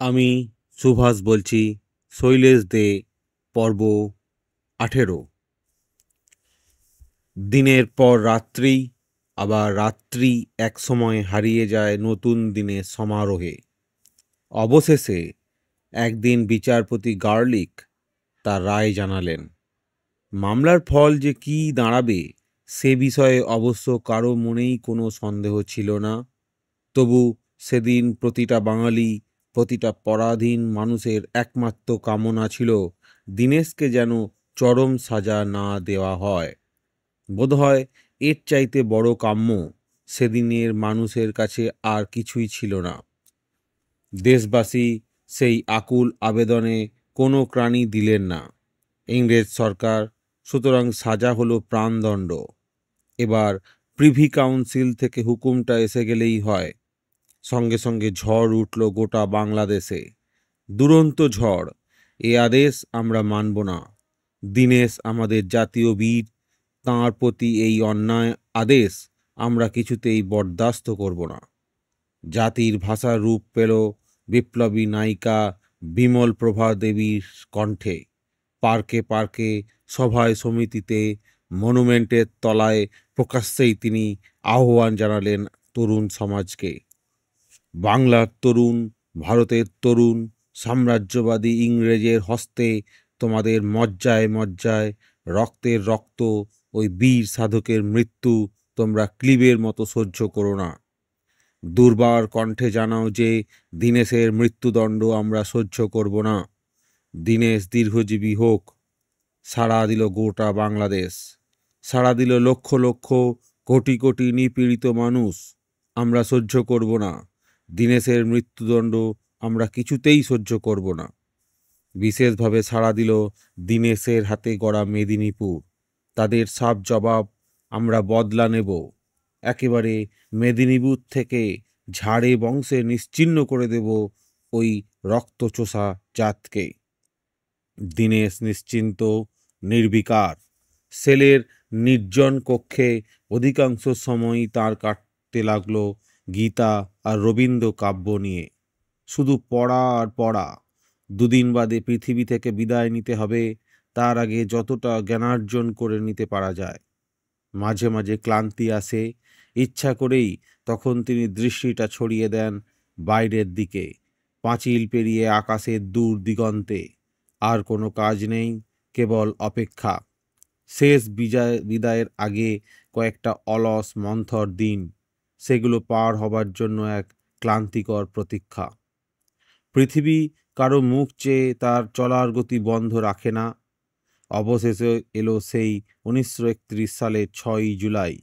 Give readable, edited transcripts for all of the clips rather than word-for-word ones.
আমি সুভাষ বলছি। শৈলেশ দে, পর্ব 18। দিনের পর রাত্রি, আবার রাত্রি এক সময় হারিয়ে যায় নতুন দিনের সমারোহে। অবশেষে একদিন বিচারপতি গার্লিক তার রায় জানালেন। মামলার ফল যে কী দাঁড়াবে সে বিষয়ে অবশ্য কারো মনেই কোনো সন্দেহ ছিল না। তবু সেদিন প্রতিটা বাঙালি, প্রতিটা পরাধীন মানুষের একমাত্র কামনা ছিল দীনেশকে যেন চরম সাজা না দেওয়া হয়। বোধহয় এর চাইতে বড় কাম্য সেদিনের মানুষের কাছে আর কিছুই ছিল না। দেশবাসী সেই আকুল আবেদনে কোনো ত্রাণই দিলেন না ইংরেজ সরকার। সুতরাং সাজা হলো প্রাণদণ্ড। এবার প্রিভি কাউন্সিল থেকে হুকুমটা এসে গেলেই হয়। সঙ্গে সঙ্গে ঝড় উঠল গোটা বাংলাদেশে, দুরন্ত ঝড়। এ আদেশ আমরা মানব না। দীনেশ আমাদের জাতীয় বীর, তাঁর প্রতি এই অন্যায় আদেশ আমরা কিছুতেই বরদাস্ত করব না। জাতির ভাষার রূপ পেল বিপ্লবী নায়িকা বিমল প্রভা দেবীর কণ্ঠে। পার্কে পার্কে, সভায় সমিতিতে, মনুমেন্টের তলায় প্রকাশ্যেই তিনি আহ্বান জানালেন তরুণ সমাজকে। বাংলার তরুণ, ভারতের তরুণ, সাম্রাজ্যবাদী ইংরেজের হস্তে তোমাদের মজ্জায় মজ্জায়, রক্তের রক্ত, ওই বীর সাধকের মৃত্যু তোমরা ক্লিবের মতো সহ্য করো না। দুর্বার কণ্ঠে জানাও যে দীনেশের মৃত্যুদণ্ড আমরা সহ্য করব না। দীনেশ দীর্ঘজীবী হোক। সাড়া দিল গোটা বাংলাদেশ, সাড়া দিল লক্ষ লক্ষ, কোটি কোটি নিপীড়িত মানুষ। আমরা সহ্য করব না। দীনেশের মৃত্যুদণ্ড আমরা কিছুতেই সহ্য করব না। বিশেষভাবে সাড়া দিল দীনেশের হাতে গড়া মেদিনীপুর। তাদের সাফ জবাব, আমরা বদলা নেব। একেবারে মেদিনীপুর থেকে ঝাড়ে বংশে নিশ্চিহ্ন করে দেব ওই রক্তচোষা জাতকে। দীনেশ নিশ্চিন্ত, নির্বিকার। সেলের নির্জন কক্ষে অধিকাংশ সময়ই তার কাটতে লাগলো গীতা আর রবীন্দ্র কাব্য নিয়ে। শুধু পড়া আর পড়া। দুদিন বাদে পৃথিবী থেকে বিদায় নিতে হবে, তার আগে যতটা জ্ঞানার্জন করে নিতে পারা যায়। মাঝে মাঝে ক্লান্তি আসে, ইচ্ছা করেই তখন তিনি দৃষ্টিটা ছড়িয়ে দেন বাইরের দিকে, পাঁচিল পেরিয়ে আকাশের দূর দিগন্তে। আর কোনো কাজ নেই, কেবল অপেক্ষা। শেষ বিদায়ের আগে কয়েকটা অলস মন্থর দিন, সেগুলো পার হবার জন্য এক ক্লান্তিকর প্রতীক্ষা। পৃথিবী কারো মুখ চেয়ে তার চলার গতি বন্ধ রাখে না। অবশেষে এলো সেই 1931 সালের 6ই জুলাই।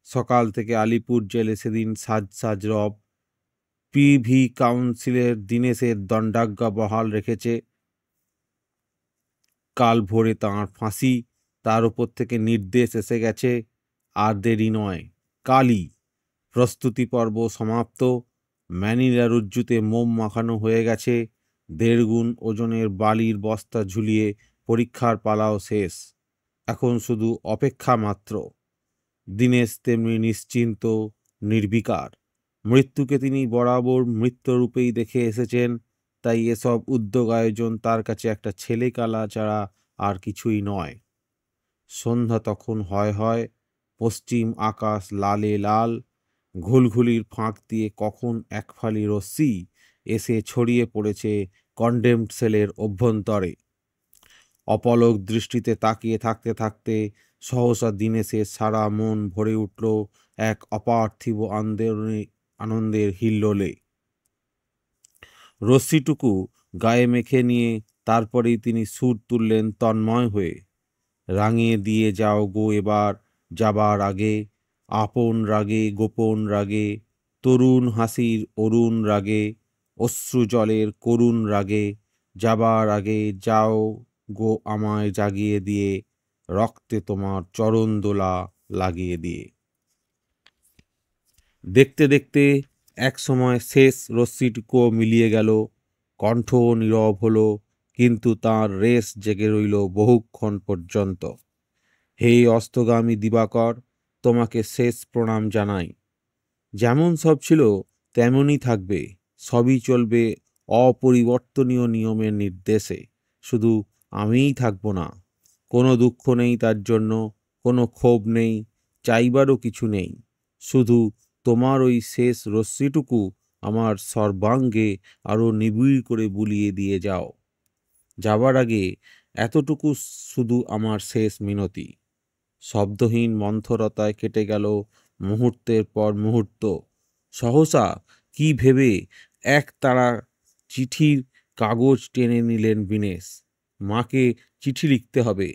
সকাল থেকে আলিপুর জেলে সেদিন সাজ সাজ রব। প্রিভি কাউন্সিলের দীনেশের দণ্ডাজ্ঞা বহাল রেখেছে। কাল ভোরে তাঁর ফাঁসি, তার উপর থেকে নির্দেশ এসে গেছে। আর দেরি নয়, কালই। প্রস্তুতি পর্ব সমাপ্ত। ম্যানিলা রজ্জুতে মোম মাখানো হয়ে গেছে। 1.5 গুণ ওজনের বালির বস্তা ঝুলিয়ে পরীক্ষার পালাও শেষ। এখন শুধু অপেক্ষা মাত্র। দীনেশ তেমনি নিশ্চিন্ত, নির্বিকার। মৃত্যুকে তিনি বরাবর মৃত্যুরূপেই দেখে এসেছেন, তাই এসব উদ্যোগ আয়োজন তার কাছে একটা ছেলে কালা ছাড়া আর কিছুই নয়। সন্ধ্যা তখন হয়, পশ্চিম আকাশ লালে লাল। ঘুলঘুলির ফাঁক দিয়ে কখন এক ফালি রশ্মি এসে ছড়িয়ে পড়েছে কন্ডেমড সেলের অভ্যন্তরে। অপলক দৃষ্টিতে তাকিয়ে থাকতে থাকতে সহসা দীনেশের সারা মন ভরে উঠল এক অপার্থিব আনন্দের হিল্লোলে। রশ্মিটুকু গায়ে মেখে নিয়ে তারপরেই তিনি সুর তুললেন তন্ময় হয়ে। রাঙিয়ে দিয়ে যাও গো এবার যাবার আগে, আপন রাগে গোপন রাগে, তরুণ হাসির অরুণ রাগে, অশ্রু জলের করুণ রাগে। যাবার আগে যাও গো আমায় জাগিয়ে দিয়ে, রক্তে তোমার চরণ দোলা লাগিয়ে দিয়ে। দেখতে দেখতে এক সময় শেষ রশ্মিটুকুও মিলিয়ে গেল। কণ্ঠও নীরব হলো, কিন্তু তার রেশ জেগে রইল বহুক্ষণ পর্যন্ত। হে অস্তগামী দিবাকর, তোমাকে শেষ প্রণাম জানাই। যেমন সব ছিল তেমনই থাকবে, সবই চলবে অপরিবর্তনীয় নিয়মের নির্দেশে। শুধু আমিই থাকব না। কোনো দুঃখ নেই তার জন্য, কোনো ক্ষোভ নেই, চাইবারও কিছু নেই। শুধু তোমার ওই শেষ রশ্মিটুকু আমার সর্বাঙ্গে আরও নিবিড় করে বুলিয়ে দিয়ে যাও। যাবার আগে এতটুকু শুধু আমার শেষ মিনতি। শব্দহীন মন্থরতায় কেটে গেল মুহূর্তের পর মুহূর্ত। সহসা কি ভেবে এক তাড়া চিঠির কাগজ টেনে নিলেন বিনেশ। মাকে চিঠি লিখতে হবে,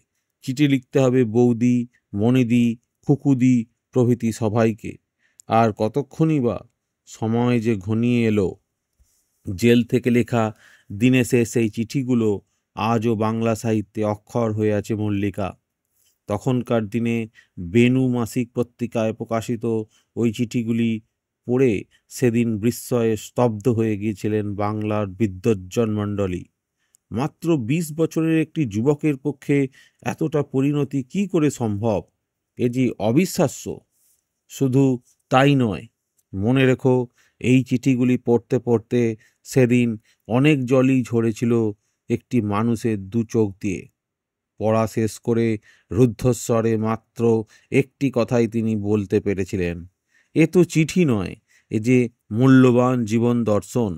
চিঠি লিখতে হবে বৌদি, মনিদি, খুকুদি প্রভৃতি সবাইকে। আর কতক্ষণই বা? সময় যে ঘনিয়ে এলো। জেল থেকে লেখা দিনেশের সেই চিঠিগুলো আজও বাংলা সাহিত্যে অক্ষর হয়ে আছে মল্লিকা। তখনকার দিনে বেনু মাসিক পত্রিকায় প্রকাশিত ওই চিঠিগুলি পড়ে সেদিন বিস্ময়ে স্তব্ধ হয়ে গিয়েছিলেন বাংলার বিদ্বজ্জন মণ্ডলী। মাত্র ২০ বছরের একটি যুবকের পক্ষে এতটা পরিণতি কি করে সম্ভব? এ যে অবিশ্বাস্য। শুধু তাই নয়, মনে রেখো, এই চিঠিগুলি পড়তে পড়তে সেদিন অনেক জলই ঝরেছিল একটি মানুষের দু চোখ দিয়ে। পড়া শেষ করে রুদ্ধস্বরে মাত্র একটি কথাই তিনি বলতে পেরেছিলেন, এ তো চিঠি নয়, এ যে মূল্যবান জীবন দর্শন।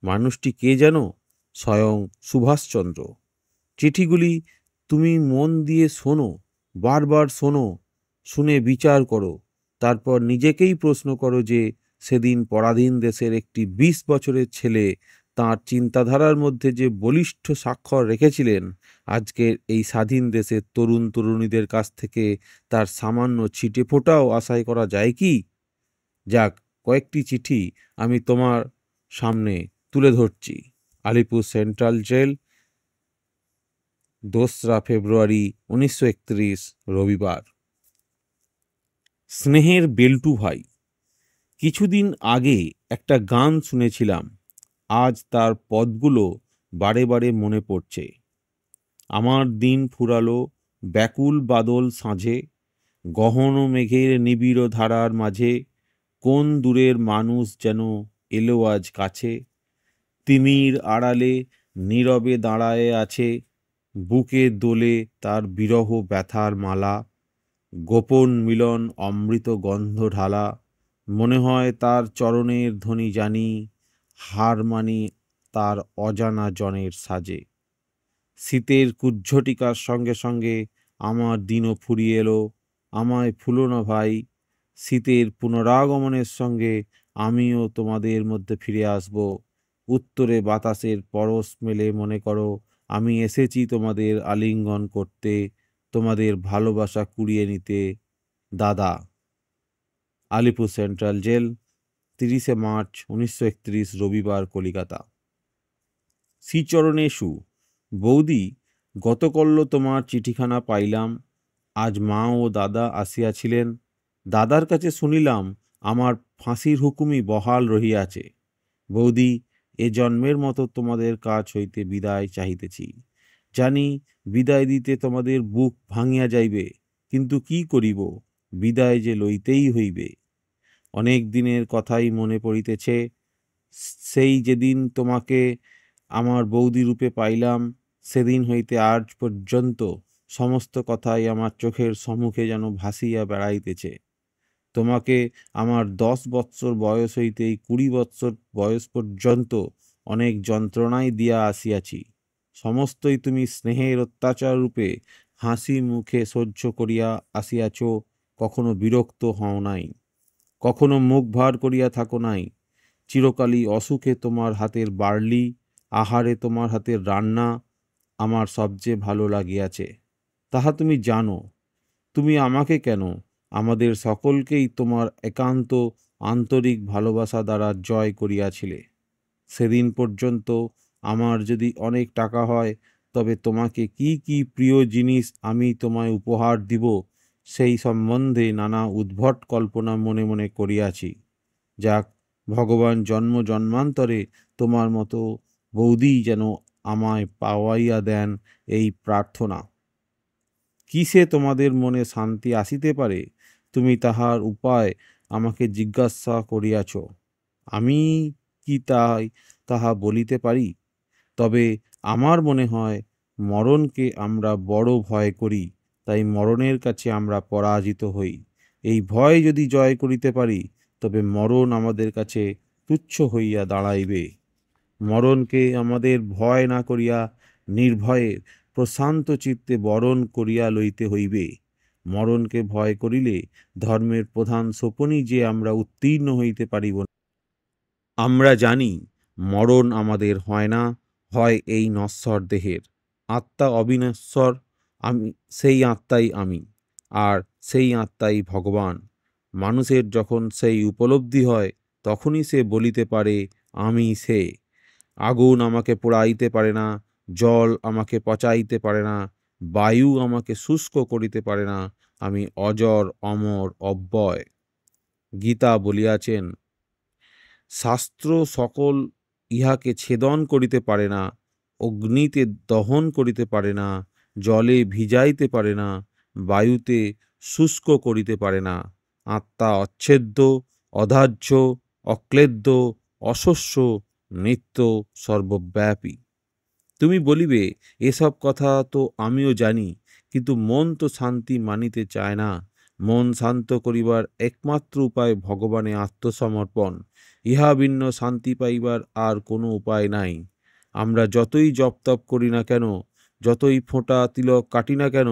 মানুষটি কে যেন? স্বয়ং সুভাষচন্দ্র। চিঠিগুলি তুমি মন দিয়ে শোনো, বারবার শোনো, শুনে বিচার করো। তারপর নিজেকেই প্রশ্ন করো যে সেদিন পরাধীন দেশের একটি ২০ বছরের ছেলে তাঁর চিন্তাধারার মধ্যে যে বলিষ্ঠ স্বাক্ষর রেখেছিলেন, আজকের এই স্বাধীন দেশের তরুণ তরুণীদের কাছ থেকে তার সামান্য ছিটেফোঁটাও আশাই করা যায় কি? যাক, কয়েকটি চিঠি আমি তোমার সামনে তুলে ধরছি। আলিপুর সেন্ট্রাল জেল, ২রা ফেব্রুয়ারি ১৯৩১, রবিবার। স্নেহের বেল্টু ভাই, কিছুদিন আগে একটা গান শুনেছিলাম, আজ তার পদগুলো বারে বারে মনে পড়ছে। আমার দিন ফুরালো ব্যাকুল বাদল সাঁঝে, গহন মেঘের নিবিড় ধারার মাঝে, কোন দূরের মানুষ যেন এলো আজ কাছে, তিমির আড়ালে নীরবে দাঁড়ায়ে আছে, বুকে দোলে তার বিরহ ব্যথার মালা, গোপন মিলন অমৃত গন্ধ ঢালা, মনে হয় তার চরণের ধ্বনি জানি, হার মানি তার অজানা জনের সাজে। শীতের কুজ্ঝটিকার সঙ্গে সঙ্গে আমার দিনও ফুরিয়ে এলো, আমায় ভুলো না ভাই। শীতের পুনরাগমনের সঙ্গে আমিও তোমাদের মধ্যে ফিরে আসব। উত্তরে বাতাসের পরশ মেলে মনে করো আমি এসেছি তোমাদের আলিঙ্গন করতে, তোমাদের ভালোবাসা কুড়িয়ে নিতে। দাদা। আলিপুর সেন্ট্রাল জেল, ৩০শে মার্চ ১৯৩১, রবিবার, কলিকাতা। শ্রীচরণেষু। বৌদি, গতকল্য তোমার চিঠিখানা পাইলাম। আজ মা ও দাদা আসিয়াছিলেন। দাদার কাছে শুনিলাম আমার ফাঁসির হুকুমই বহাল রহিয়াছে। বৌদি, এ জন্মের মতো তোমাদের কাছ হইতে বিদায় চাহিতেছি। জানি বিদায় দিতে তোমাদের বুক ভাঙিয়া যাইবে, কিন্তু কি করিব, বিদায় যে লইতেই হইবে। অনেক দিনের কথাই মনে পড়িতেছে। সেই যেদিন তোমাকে আমার বৌদি রূপে পাইলাম, সেদিন হইতে আজ পর্যন্ত সমস্ত কথাই আমার চোখের সম্মুখে যেন ভাসিয়া বেড়াইতেছে। তোমাকে আমার ১০ বৎসর বয়স হইতেই ২০ বৎসর বয়স পর্যন্ত অনেক যন্ত্রণাই দিয়া আসিয়াছি। সমস্তই তুমি স্নেহের অত্যাচার রূপে হাসি মুখে সহ্য করিয়া আসিয়াছ, কখনো বিরক্ত হও নাই, কখনো মুখ ভার করিয়া থাকো নাই। চিরকালই অসুখে তোমার হাতের বার্লি, আহারে তোমার হাতের রান্না আমার সবচেয়ে ভালো লাগিয়াছে, তাহা তুমি জানো। তুমি আমাকে কেন, আমাদের সকলকেই তোমার একান্ত আন্তরিক ভালোবাসা দ্বারা জয় করিয়াছিলে। সেদিন পর্যন্ত আমার যদি অনেক টাকা হয়, তবে তোমাকে কি কি প্রিয় জিনিস আমি তোমায় উপহার দিব, সেই সম্বন্ধে নানা উদ্ভট কল্পনা মনে মনে করিয়াছি। যাক, ভগবান জন্ম জন্মান্তরে তোমার মতো বৌদি যেন আমায় পাওয়াইয়া দেন, এই প্রার্থনা। কিসে তোমাদের মনে শান্তি আসিতে পারে, তুমি তাহার উপায় আমাকে জিজ্ঞাসা করিয়াছ। আমি কি তাহা বলিতে পারি। তবে আমার মনে হয় মরণকে আমরা বড় ভয় করি, তাই মরণের কাছে আমরা পরাজিত হই। এই ভয় যদি জয় করিতে পারি, তবে মরণ আমাদের কাছে তুচ্ছ হইয়া দাঁড়াইবে। মরণকে আমাদের ভয় না করিয়া নির্ভয়ে প্রশান্ত চিত্তে বরণ করিয়া লইতে হইবে। মরণকে ভয় করিলে ধর্মের প্রধান সোপানই যে আমরা উত্তীর্ণ হইতে পারিব না। আমরা জানি মরণ আমাদের হয় না, হয় এই নশ্বর দেহের। আত্মা অবিনশ্বর, আমি সেই আত্মাই আমি, আর সেই আত্মাই ভগবান। মানুষের যখন সেই উপলব্ধি হয়, তখনই সে বলিতে পারে আমি সে। আগুন আমাকে পোড়াইতে পারে না, জল আমাকে পচাইতে পারে না, বায়ু আমাকে শুষ্ক করিতে পারে না, আমি অজর অমর অব্যয়। গীতা বলিয়াছেন, শাস্ত্র সকল ইহাকে ছেদন করিতে পারে না, অগ্নিতে দহন করিতে পারে না, জলে ভিজাইতে পারে না, বায়ুতে শুষ্ক করিতে পারে না। আত্মা অচ্ছেদ্য, অধার্য, অক্লেদ্য, অশস্য, নিত্য, সর্বব্যাপী। তুমি বলিবে, এসব কথা তো আমিও জানি, কিন্তু মন তো শান্তি মানিতে চায় না। মন শান্ত করিবার একমাত্র উপায় ভগবানে আত্মসমর্পণ। ইহা ভিন্ন শান্তি পাইবার আর কোনো উপায় নাই। আমরা যতই জপ তপ করি না কেন, যতই ফোঁটা তিলক কাটি না কেন,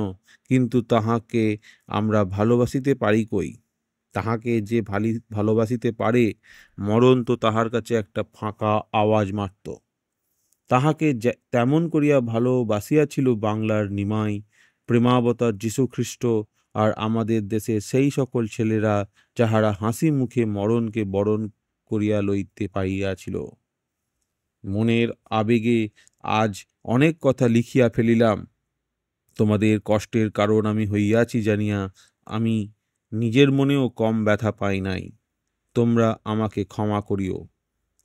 কিন্তু তাহাকে আমরা ভালোবাসিতে পারি কই? তাহাকে যে ভালোবাসিতে পারে, মরণ তো তাহার কাছে একটা ফাঁকা আওয়াজ মাত্র। তাহাকে তেমন করিয়া ভালোবাসিয়াছিল বাংলার নিমাই, প্রেমাবতার যীশুখ্রিস্ট, আর আমাদের দেশে সেই সকল ছেলেরা যাহারা হাসি মুখে মরণকে বরণ করিয়া লইতে পারিয়াছিল। মনের আবেগে আজ অনেক কথা লিখিয়া ফেলিলাম। তোমাদের কষ্টের কারণ আমি হইয়াছি জানিয়া আমি নিজের মনেও কম ব্যথা পাই নাই। তোমরা আমাকে ক্ষমা করিও।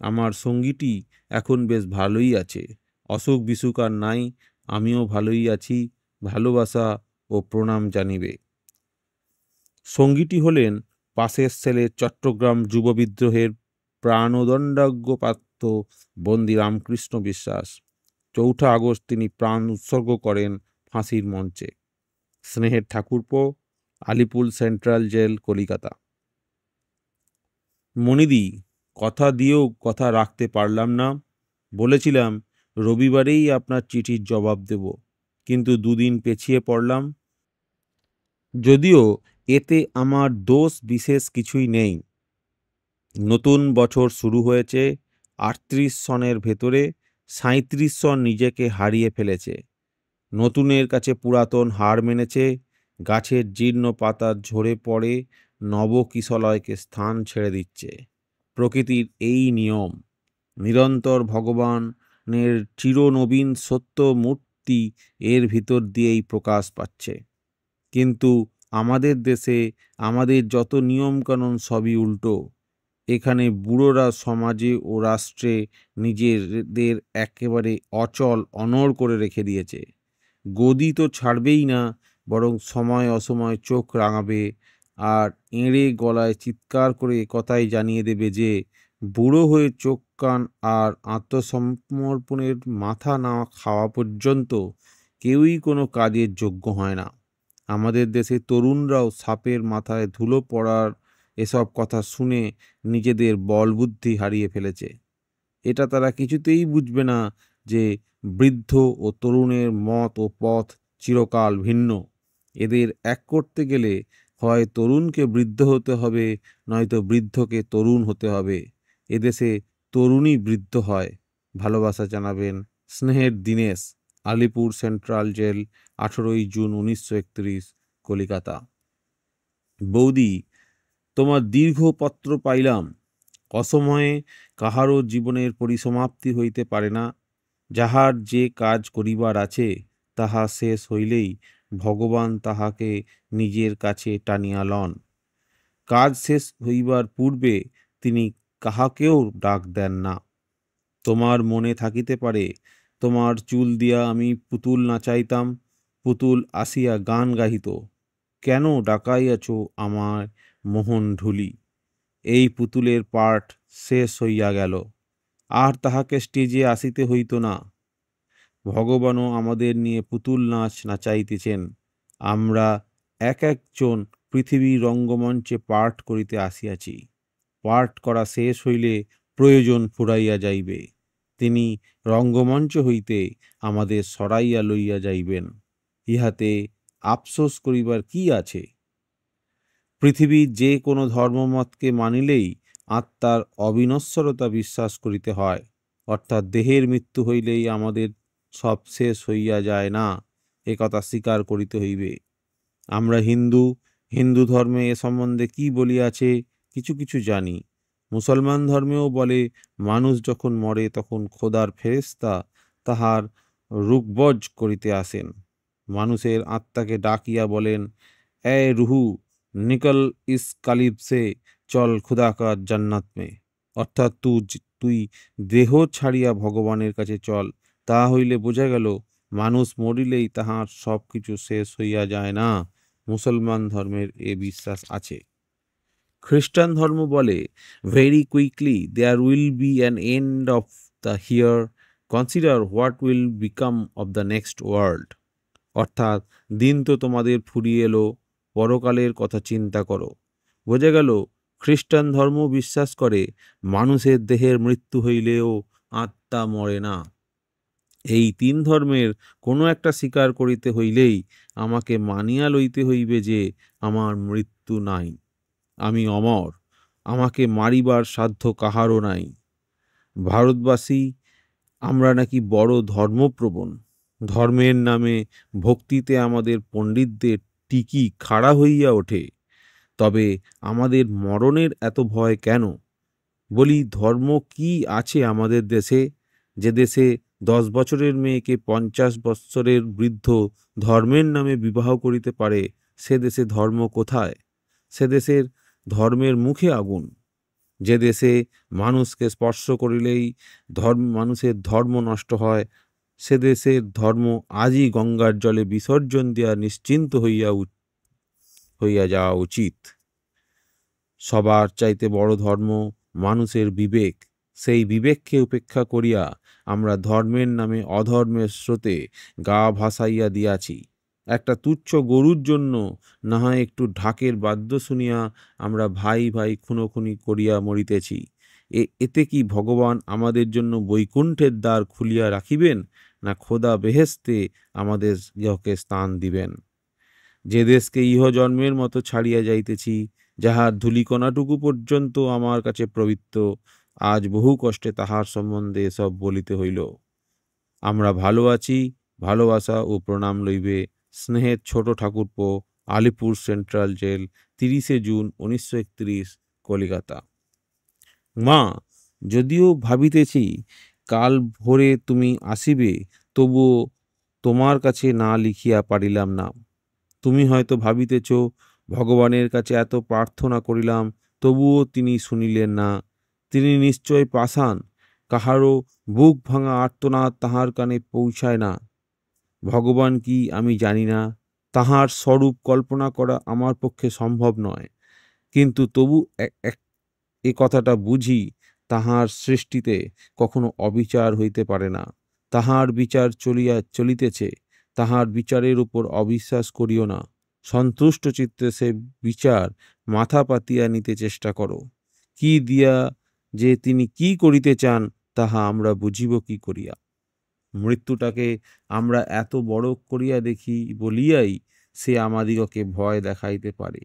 আমার সঙ্গীটি এখন বেশ ভালোই আছে, অসুখ বিসুখ আর নাই, আমিও ভালোই আছি। ভালোবাসা ও প্রণাম জানিবে। সঙ্গীটি হলেন পাশের সেলের চট্টগ্রাম যুব বিদ্রোহের প্রাণদণ্ডাজ্ঞপ্রাপ্ত বন্দী রামকৃষ্ণ বিশ্বাস। 4 আগস্ট তিনি প্রাণ উৎসর্গ করেন ফাঁসির মঞ্চে। স্নেহের ঠাকুরপো, আলিপুর সেন্ট্রাল জেল, কলিকাতা। মনিদি, কথা দিয়েও কথা রাখতে পারলাম না। বলেছিলাম রবিবারেই আপনার চিঠির জবাব দেব, কিন্তু 2 দিন পেছিয়ে পড়লাম। যদিও এতে আমার দোষ বিশেষ কিছুই নেই। নতুন বছর শুরু হয়েছে, 38 সনের ভেতরে 37 সন নিজেকে হারিয়ে ফেলেছে। নতুনের কাছে পুরাতন হার মেনেছে। গাছের জীর্ণ পাতা ঝরে পড়ে নবকিশলয়কে স্থান ছেড়ে দিচ্ছে। প্রকৃতির এই নিয়ম। নিরন্তর ভগবানের চিরনবীন সত্য মূর্তি এর ভিতর দিয়েই প্রকাশ পাচ্ছে। কিন্তু আমাদের দেশে আমাদের যত নিয়মকানুন সবই উল্টো। এখানে বুড়োরা সমাজে ও রাষ্ট্রে নিজেদের একেবারে অচল অনড় করে রেখে দিয়েছে। গদি তো ছাড়বেই না, বরং সময় অসময় চোখ রাঙাবে আর এঁড়ে গলায় চিৎকার করে কথাই জানিয়ে দেবে যে বুড়ো হয়ে চোখ কান আর আত্মসমর্পণের মাথা না খাওয়া পর্যন্ত কেউই কোনো কাজের যোগ্য হয় না। আমাদের দেশে তরুণরাও সাপের মাথায় ধুলো পড়ার এসব কথা শুনে নিজেদের বল বুদ্ধি হারিয়ে ফেলেছে। এটা তারা কিছুতেই বুঝবে না যে বৃদ্ধ ও তরুণের মত ও পথ চিরকাল ভিন্ন। এদের এক করতে গেলে হয় তরুণকে বৃদ্ধ হতে হবে, নয়তো বৃদ্ধকে তরুণ হতে হবে। এদেশে তরুণই বৃদ্ধ হয়। ভালোবাসা জানাবেন স্নেহের Dinesh, Alipore central jail, 18 June 1931, Kolkata. বৌদি, তোমার দীর্ঘ পত্র পাইলাম। অসময়ে কাহারও জীবনের পরিসমাপ্তি হইতে পারে না। যাহার যে কাজ করিবার আছে তাহা শেষ হইলেই ভগবান তাহাকে নিজের কাছে টানিয়া লন। কাজ শেষ হইবার পূর্বে তিনি কাহাকেও ডাক দেন না। তোমার মনে থাকিতে পারে তোমার চুল দিয়া আমি পুতুল নাচাইতাম, পুতুল আসিয়া গান গাহিত, কেন ডাকাইয়াছ আমার মোহন ঢুলি। এই পুতুলের পাঠ শেষ হইয়া গেল। আর তাহাকে স্টেজে আসিতে হইত না। ভগবানও আমাদের নিয়ে পুতুল নাচ নাচাইতেছেন। আমরা এক একজন পৃথিবীর রঙ্গমঞ্চে পাঠ করিতে আসিয়াছি। পাঠ করা শেষ হইলে প্রয়োজন ফুরাইয়া যাইবে। তিনি রঙ্গমঞ্চ হইতে আমাদের সরাইয়া লইয়া যাইবেন। ইহাতে আফসোস করিবার কি আছে? পৃথিবীর যে কোনো ধর্মমতকে মানিলেই আত্মার অবিনশ্বরতা বিশ্বাস করিতে হয়, অর্থাৎ দেহের মৃত্যু হইলেই আমাদের সব শেষ হইয়া যায় না, এ কথা স্বীকার করিতে হইবে। আমরা হিন্দু, হিন্দু ধর্মে এ সম্বন্ধে কি বলিয়াছে কিছু কিছু জানি। মুসলমান ধর্মেও বলে মানুষ যখন মরে তখন খোদার ফেরেশতা তাহার রুকবজ করিতে আসেন। মানুষের আত্মাকে ডাকিয়া বলেন, এ রুহু নিকল ইস কালিব সে, চল খুদা কা জান্নাত মে। অর্থাৎ তুই দেহ ছাড়িয়া ভগবানের কাছে চল। তা হইলে বোঝা গেল মানুষ মরিলেই তাহার সব কিছু শেষ হইয়া যায় না। মুসলমান ধর্মের এ বিশ্বাস আছে। খ্রিস্টান ধর্ম বলে, very quickly there will be an end of the here, consider what will become of the next world. অর্থাৎ দিন তো তোমাদের ফুরিয়ে এলো, পরকালের কথা চিন্তা করো। বোঝা গেল খ্রিস্টান ধর্ম বিশ্বাস করে মানুষের দেহের মৃত্যু হইলেও আত্মা মরে না। এই তিন ধর্মের কোনো একটা স্বীকার করিতে হইলেই আমাকে মানিয়া লইতে হইবে যে আমার মৃত্যু নাই, আমি অমর, আমাকে মারিবার সাধ্য কাহারও নাই। ভারতবাসী আমরা নাকি বড় ধর্মপ্রবণ। ধর্মের নামে ভক্তিতে আমাদের পণ্ডিতদের টিকি খাড়া হইয়া ওঠে। তবে আমাদের মরণের এত ভয় কেন? বলি, ধর্ম কি আছে আমাদের দেশে, যে দেশে 10 বছরের মেয়েকে 50 বৎসরের বৃদ্ধ ধর্মের নামে বিবাহ করিতে পারে? সে দেশে ধর্ম কোথায়? সে দেশের ধর্মের মুখে আগুন। যে দেশে মানুষকে স্পর্শ করিলেই মানুষের ধর্ম নষ্ট হয়, সে দেশের ধর্ম আজই গঙ্গার জলে বিসর্জন দেওয়া নিশ্চিন্ত হইয়া যাওয়া উচিত। সবার চাইতে বড় ধর্ম মানুষের বিবেক। সেই বিবেককে উপেক্ষা করিয়া আমরা ধর্মের নামে অধর্মের স্রোতে গা ভাসাইয়া দিয়াছি। একটা তুচ্ছ গরুর জন্য না হয় একটু ঢাকের বাদ্য শুনিয়া আমরা ভাই ভাই খুনোখুনি করিয়া মরিতেছি। এতে কি ভগবান আমাদের জন্য বৈকুণ্ঠের দ্বার খুলিয়া রাখিবেন, না খোদা বেহেশতে আমাদের ইহকে স্থান দিবেন? যে দেশকে ইহ জন্মের মতো ছাড়িয়া যাইতেছি, যাহার ধূলিকণাটুকু পর্যন্ত আমার কাছে পবিত্র, আজ বহু কষ্টে তাহার সম্বন্ধে এসব বলিতে হইল। আমরা ভালো আছি, ভালোবাসা ও প্রণাম লইবে স্নেহের ছোট ঠাকুরপো, Alipore central jail, 30 June 1931, Kolkata. মা, যদিও ভাবিতেছি কাল ভোরে তুমি আসিবে, তবুও তোমার কাছে না লিখিয়া পারিলাম না। তুমি হয়তো ভাবিতেছ, ভগবানের কাছে এত প্রার্থনা করিলাম, তবুও তিনি শুনিলেন না। তিনি নিশ্চয় পাষাণ, কাহারও বুক ভাঙা আর্তনাদ তাহার কানে পৌঁছায় না। ভগবান কি আমি জানি না, তাহার স্বরূপ কল্পনা করা আমার পক্ষে সম্ভব নয়, কিন্তু তবু এ কথাটা বুঝি, তাহার সৃষ্টিতে কখনো অবিচার হইতে পারে না। তাহার বিচার চলিতেছে, তাহার বিচারের উপর অবিশ্বাস করিও না। সন্তুষ্ট চিত্তে সে বিচার মাথা পাতিয়া নিতে চেষ্টা করো। কি দিয়া যে তিনি কি করিতে চান, তাহা আমরা বুঝিব কি করিয়া? মৃত্যুটাকে আমরা এত বড় করিয়া দেখি বলিয়াই সে আমাদিগকে ভয় দেখাইতে পারে।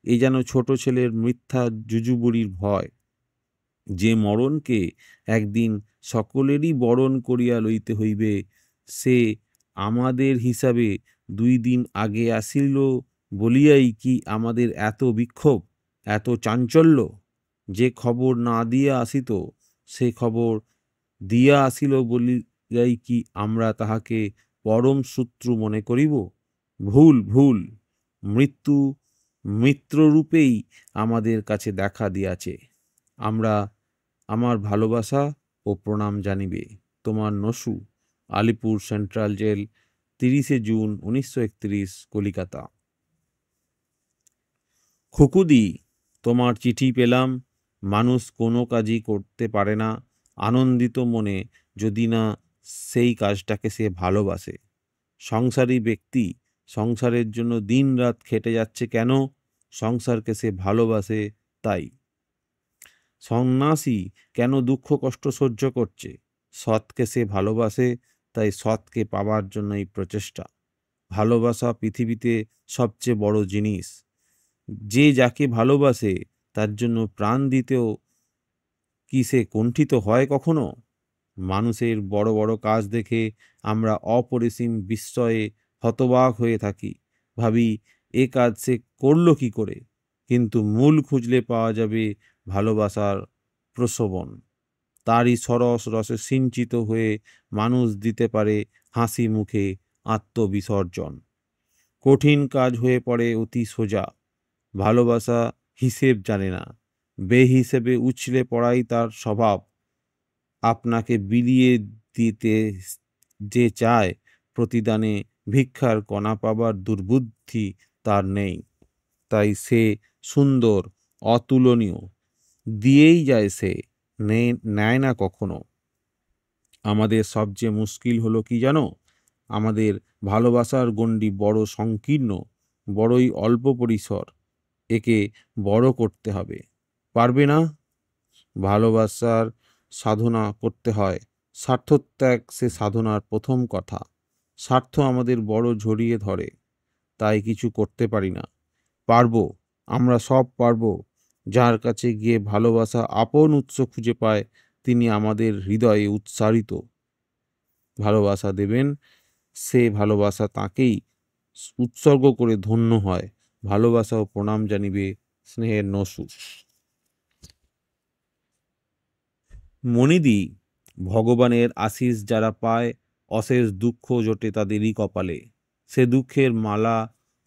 এ যেন ছোট ছেলের মিথ্যা জুজুবুড়ির ভয়। যে মরণকে একদিন সকলেরই বরণ করিয়া লইতে হইবে, সে আমাদের হিসাবে 2 দিন আগে আসিল বলিয়াই কি আমাদের এত বিক্ষোভ, এত চাঞ্চল্য? যে খবর না দিয়া আসিত, সে খবর দিয়া আসিল বলিয়াই কি আমরা তাহাকে পরম শত্রু মনে করিব? ভুল, ভুল। মৃত্যু মিত্ররূপেই আমাদের কাছে দেখা দিয়াছে। আমার ভালোবাসা ও প্রণাম জানিবে। তোমার Nasu, Alipur central jail, 30 June 1931, Calcutta. খুকুদি, তোমার চিঠি পেলাম। মানুষ কোনো কাজই করতে পারে না, আনন্দিত মনে যদি না সেই কাজটাকে সে ভালোবাসে। সংসারী ব্যক্তি সংসারের জন্য দিনরাত খেটে যাচ্ছে কেন? সংসারকে সে ভালোবাসে তাই। সন্ন্যাসী কেন দুঃখ কষ্ট সহ্য করছে? সৎকে সে ভালোবাসে, তাই সৎকে পাবার জন্য এই প্রচেষ্টা। ভালোবাসা পৃথিবীতে সবচেয়ে বড় জিনিস। যে যাকে ভালোবাসে তার জন্য প্রাণ দিতেও কি সে কুণ্ঠিত হয় কখনো? মানুষের বড় বড় কাজ দেখে আমরা অপরিসীম বিস্ময়ে হতবাক হয়ে থাকি। ভাবি, এ কাজ সে করলো কি করে? কিন্তু মূল খুঁজলে পাওয়া যাবে ভালোবাসার প্রসবন। তারই সরস রসে সিঞ্চিত হয়ে মানুষ দিতে পারে হাসি মুখে আত্মবিসর্জন। কঠিন কাজ হয়ে পড়ে অতি সোজা। ভালোবাসা হিসেব জানে না, বেহিসেবে উছলে পড়াই তার স্বভাব। আপনাকে বিলিয়ে দিতে যে চায়, প্রতিদানে ভিক্ষার কণা পাবার দুর্বুদ্ধি তার নেই। তাই সে সুন্দর, অতুলনীয়, দিয়েই যায় সে, নেয় না কখনো। আমাদের সবচেয়ে মুশকিল হলো কি জানো? আমাদের ভালোবাসার গণ্ডি বড় সংকীর্ণ, বড়ই অল্প পরিসর। একে বড় করতে হবে। পারবে না? ভালোবাসার সাধনা করতে হয়। স্বার্থত্যাগ সে সাধনার প্রথম কথা। স্বার্থ আমাদের বড় জড়িয়ে ধরে, তাই কিছু করতে পারি না। পারবো, আমরা সব পারবো। যার কাছে গিয়ে ভালোবাসা আপন উৎস খুঁজে পায়, তিনি আমাদের হৃদয়ে উৎসারিত ভালোবাসা দেবেন। সে ভালোবাসা তাকেই উৎসর্গ করে ধন্য হয়। ভালোবাসা ও প্রণাম জানিবে স্নেহের নসু। মনিদি, ভগবানের আশিস যারা পায়, অশেষ দুঃখ জোটে তাদেরই কপালে। সে দুঃখের মালা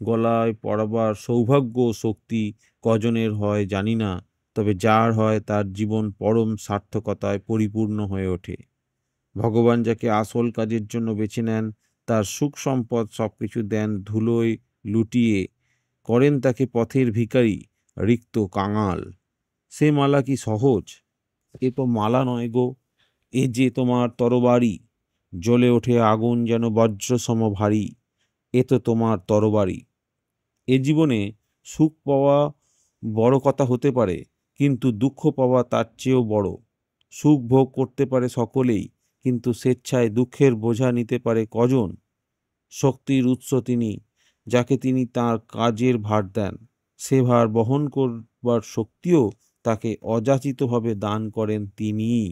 গলায় পরাবার সৌভাগ্য ও শক্তি কজনের হয় জানি না, তবে যার হয় তার জীবন পরম সার্থকতায় পরিপূর্ণ হয়ে ওঠে। ভগবান যাকে আসল কাজের জন্য বেছে নেন, তার সুখ সম্পদ সবকিছু দেন ধুলোয় লুটিয়ে, করেন তাকে পথের ভিখারি, রিক্ত কাঙাল। সে মালা কি সহজ? এ তো মালা নয় গো, এ যে তোমার তরবারি। জ্বলে ওঠে আগুন যেন বজ্রসম ভারী, এ তো তোমার তরবারি। এ জীবনে সুখ পাওয়া বড় কথা হতে পারে, কিন্তু দুঃখ পাওয়া তার চেয়েও বড়। সুখ ভোগ করতে পারে সকলেই, কিন্তু স্বেচ্ছায় দুঃখের বোঝা নিতে পারে কজন? শক্তির উৎস তিনি, যাকে তিনি তার কাজের ভার দেন। সে ভার বহন করবার শক্তিও তাকে অযাচিতভাবে দান করেন তিনিই।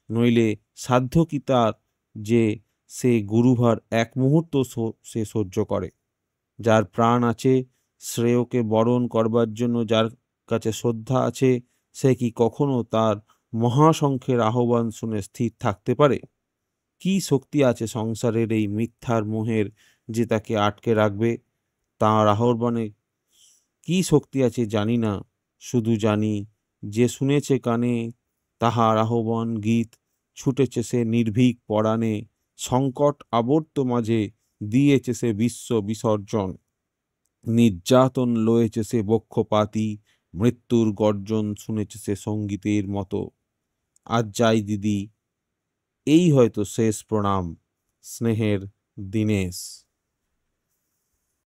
নইলে সাধ্য কি তার যে সে গুরুভার এক মুহূর্ত সে সহ্য করে? যার প্রাণ আছে, শ্রেয়কে বরণ করবার জন্য যার কাছে শ্রদ্ধা আছে, সে কি কখনো তার মহাসংখ্যের আহ্বান শুনে স্থির থাকতে পারে? কি শক্তি আছে সংসারের এই মিথ্যার মোহের যে তাকে আটকে রাখবে? তাঁর আহ্বানে কি শক্তি আছে জানি না, শুধু জানি যে শুনেছে কানে তাহার আহ্বান গীত, ছুটেছে সে নির্ভীক পরাণে, সংকট আবর্ত মাঝে দিয়েছে সে বিশ্ব বিসর্জন। নির্যাতন লয়েছে সে বক্ষপাতী, মৃত্যুর গর্জন শুনেছে সে সঙ্গীতের মতো। আজ যাই দিদি, এই হয়তো শেষ প্রণাম। স্নেহের, দীনেশ।